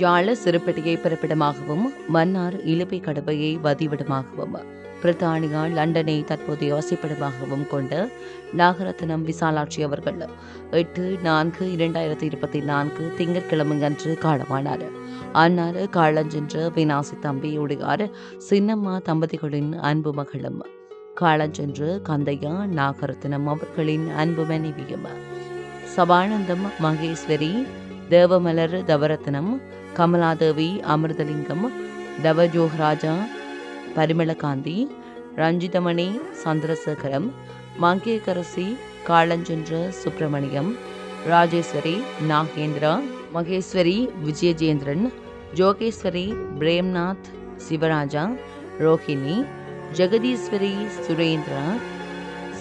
யாழ சிறுப்பட்டியை பிறப்பிடமாகவும் மன்னார் இலுப்பை கடவையை வதிவிடமாகவும் பிரித்தானியா லண்டனை தற்போதைய வசிப்பிடமாகவும் கொண்ட நாகரத்னம் விசாலாட்சி அவர்கள் 8/4/2024 திங்கட்கிழமை அன்று காலமானார். அன்னார் காலஞ்சென்ற வினாசி தம்பி உடையார் சின்னம்மா தம்பதிகளின் அன்பு மகளும் காலஞ்சென்று கந்தையா நாகரத்னம் அவர்களின் அன்பு மனைவியும் சபானந்தம் மகேஸ்வரி தேவமலர் தவரத்னம் கமலாதேவி அமிர்தலிங்கம் தவஜோகராஜா பரிமளகாந்தி ரஞ்சிதமணி சந்திரசேகரம் மங்கேகரசி காலஞ்சென்ற சுப்பிரமணியம் ராஜேஸ்வரி நாகேந்திரா மகேஸ்வரி விஜயஜேந்திரன் ஜோகேஸ்வரி பிரேம்நாத் சிவராஜா ரோஹிணி ஜெகதீஸ்வரி சுரேந்திரா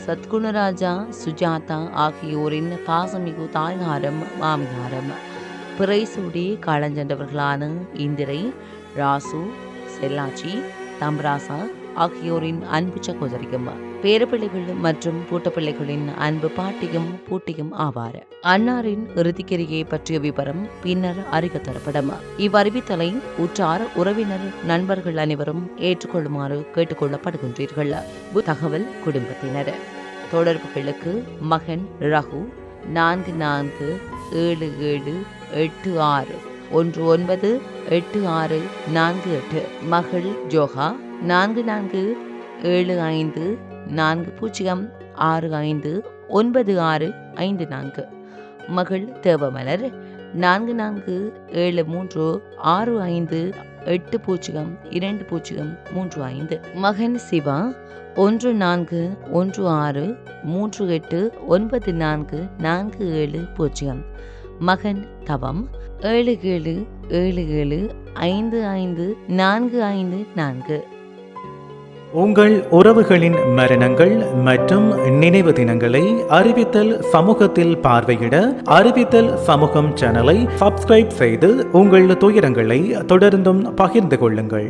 சத்குணராஜா சுஜாதா ஆகியோரின் பாசமிகு தாய்காரம் மாமியாரம் பிறைசூடி காலஞ்சென்றவர்களான இந்திரை ராசு செல்லாச்சி தம்பராசா ஆகியோரின் அன்பு சகோதரியும் பேரப்பிள்ளைகள் மற்றும் பூட்டப்பிள்ளைகளின் அன்பு பாட்டியும் பூட்டியும் ஆவார். அன்னாரின் இறுதிக்கிரியை பற்றிய விவரம் பின்னர் அறிக தரப்படும். இவ்வறிவித்தலை உற்றார் உறவினர் நண்பர்கள் அனைவரும் ஏற்றுக்கொள்ளுமாறு கேட்டுக்கொள்ளப்படுகின்றீர்கள். தகவல் குடும்பத்தினர் தொடர்புகளுக்கு மகன் ரகு 447786198648, மகள் ஜோஹா 447540659654, மகள் தேவமலர் 447656582035, மகன் சிவா 141383894470, மகன் தவம் 7777554544. உங்கள் உறவுகளின் மரணங்கள் மற்றும் நினைவு தினங்களை அறிவித்தல் சமூகத்தில் பார்வையிட அறிவித்தல் சமூகம் சேனலை சப்ஸ்கிரைப் செய்து உங்கள் துயரங்களை தொடர்ந்தும் பகிர்ந்து கொள்ளுங்கள்.